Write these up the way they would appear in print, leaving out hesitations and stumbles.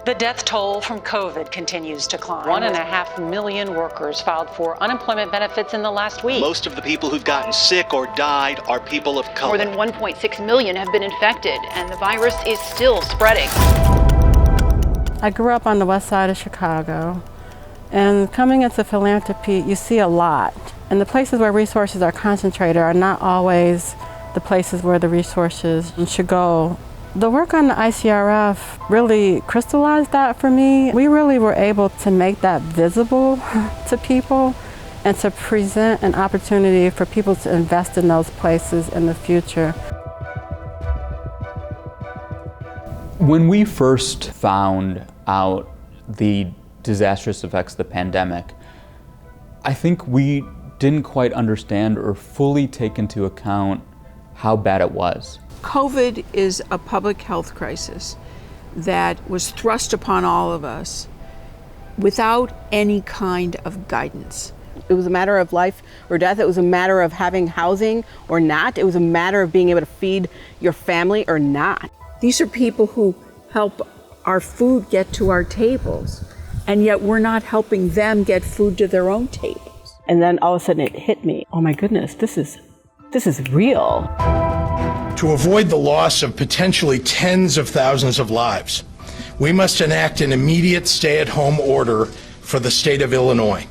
The death toll from COVID continues to climb. 1.5 million workers filed for unemployment benefits in the last week. Most of the people who've gotten sick or died are people of color. More than 1.6 million have been infected, and the virus is still spreading. I grew up on the west side of Chicago, and coming into philanthropy, you see a lot. And the places where resources are concentrated are not always the places where the resources should go. The work on the ICRF really crystallized that for me. We really were able to make that visible to people and to present an opportunity for people to invest in those places in the future. When we first found out the disastrous effects of the pandemic, I think we didn't quite understand or fully take into account how bad it was. COVID is a public health crisis that was thrust upon all of us without any kind of guidance. It was a matter of life or death. It was a matter of having housing or not. It was a matter of being able to feed your family or not. These are people who help our food get to our tables, and yet we're not helping them get food to their own tables. And then all of a sudden it hit me. Oh my goodness, this is real. To avoid the loss of potentially tens of thousands of lives, we must enact an immediate stay-at-home order for the state of Illinois.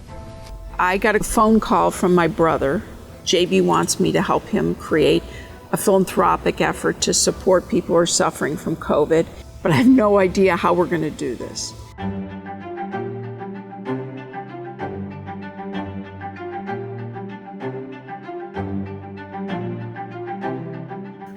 I got a phone call from my brother. JB wants me to help him create a philanthropic effort to support people who are suffering from COVID, but I have no idea how we're going to do this.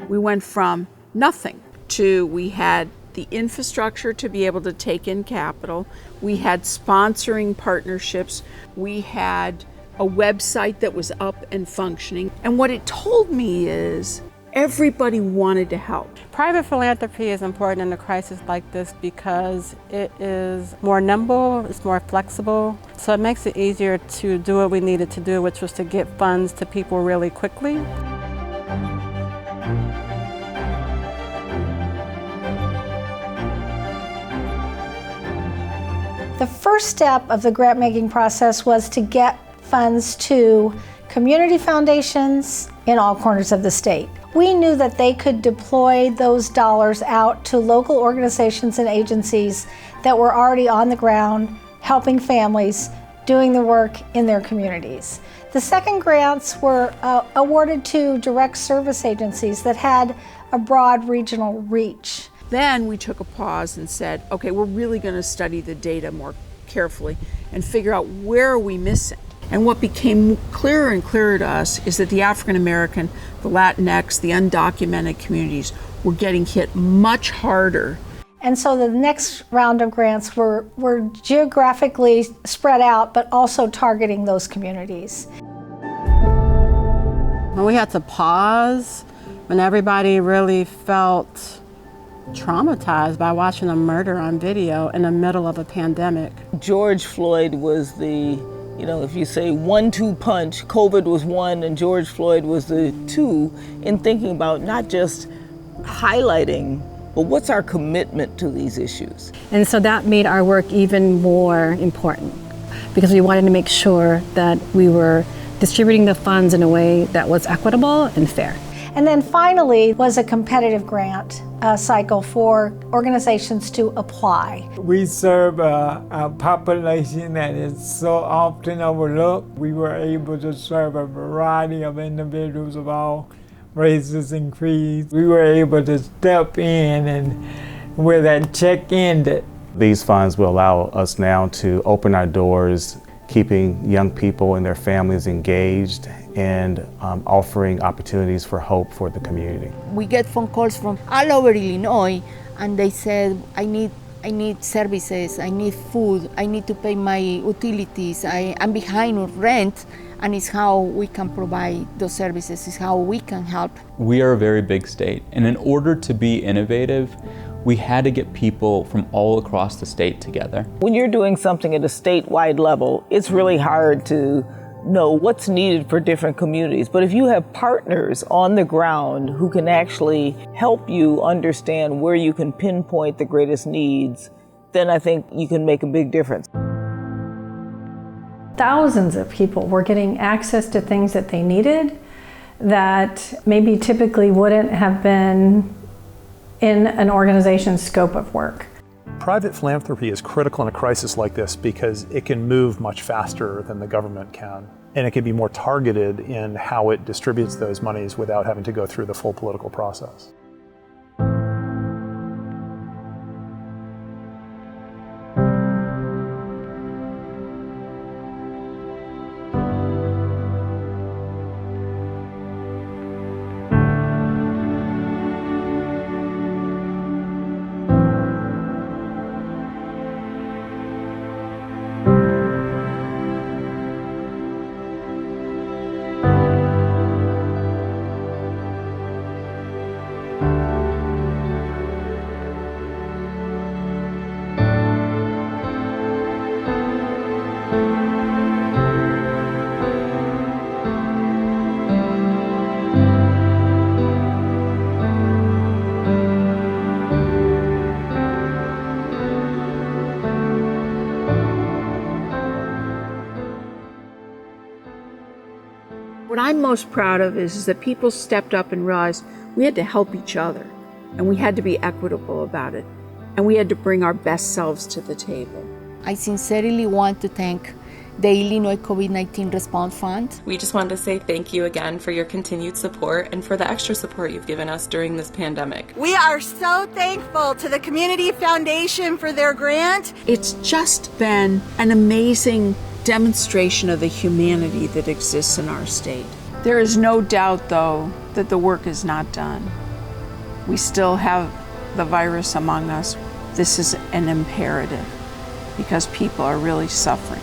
We went from nothing to we had the infrastructure to be able to take in capital. We had sponsoring partnerships. We had a website that was up and functioning. And what it told me is everybody wanted to help. Private philanthropy is important in a crisis like this because it is more nimble, it's more flexible, so it makes it easier to do what we needed to do, which was to get funds to people really quickly. The first step of the grant-making process was to get funds to community foundations in all corners of the state. We knew that they could deploy those dollars out to local organizations and agencies that were already on the ground, helping families, doing the work in their communities. The second grants were awarded to direct service agencies that had a broad regional reach. Then we took a pause and said, okay, we're really going to study the data more carefully and figure out where are we missing. And what became clearer and clearer to us is that the African American, the Latinx, the undocumented communities were getting hit much harder. And so the next round of grants were geographically spread out, but also targeting those communities. When we had to pause, when everybody really felt traumatized by watching a murder on video in the middle of a pandemic. George Floyd was the, if you say 1-2 punch, COVID was 1 and George Floyd was the 2, in thinking about not just highlighting, but what's our commitment to these issues. And so that made our work even more important because we wanted to make sure that we were distributing the funds in a way that was equitable and fair. And then finally was a competitive grant cycle for organizations to apply. We serve a population that is so often overlooked. We were able to serve a variety of individuals of all races and creeds. We were able to step in and where that check ended. These funds will allow us now to open our doors, keeping young people and their families engaged and offering opportunities for hope for the community. We get phone calls from all over Illinois and they said, I need services, I need food, I need to pay my utilities, I'm behind on rent, and it's how we can provide those services, it's how we can help. We are a very big state, and in order to be innovative, we had to get people from all across the state together. When you're doing something at a statewide level, it's really hard to know what's needed for different communities. But if you have partners on the ground who can actually help you understand where you can pinpoint the greatest needs, then I think you can make a big difference. Thousands of people were getting access to things that they needed that maybe typically wouldn't have been in an organization's scope of work. Private philanthropy is critical in a crisis like this because it can move much faster than the government can, and it can be more targeted in how it distributes those monies without having to go through the full political process. What I'm most proud of is that people stepped up and realized we had to help each other, and we had to be equitable about it, and we had to bring our best selves to the table. I sincerely want to thank the Illinois COVID-19 Response Fund. We just wanted to say thank you again for your continued support and for the extra support you've given us during this pandemic. We are so thankful to the Community Foundation for their grant. It's just been an amazing demonstration of the humanity that exists in our state. There is no doubt, though, that the work is not done. We still have the virus among us. This is an imperative because people are really suffering.